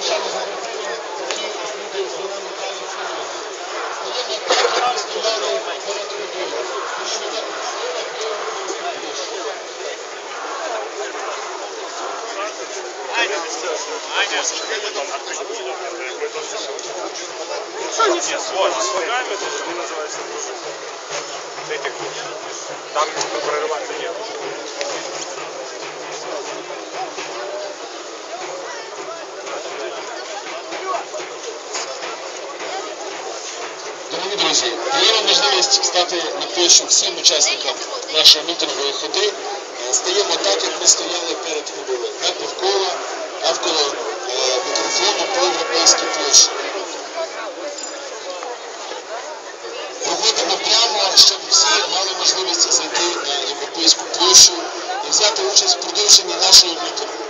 звичайно, загартовані, які слідують за нами далі цілими. Стаємо так, як ми стояли перед ходою. Стаємо як сила, Києво-Польська площа. Нет, свой метод, они называются этих двух. Там прорываться нет. Дорогі друзі, даємо можливість стати на площу всім учасникам нашої мітингової ходи. Стаємо так, як ми стояли перед ходою. Не довкола, навколо мікрофону по Європейській площі. Проходимо прямо, щоб всі мали можливість зайти на Європейську площу і взяти участь в продовженні нашого мітингу.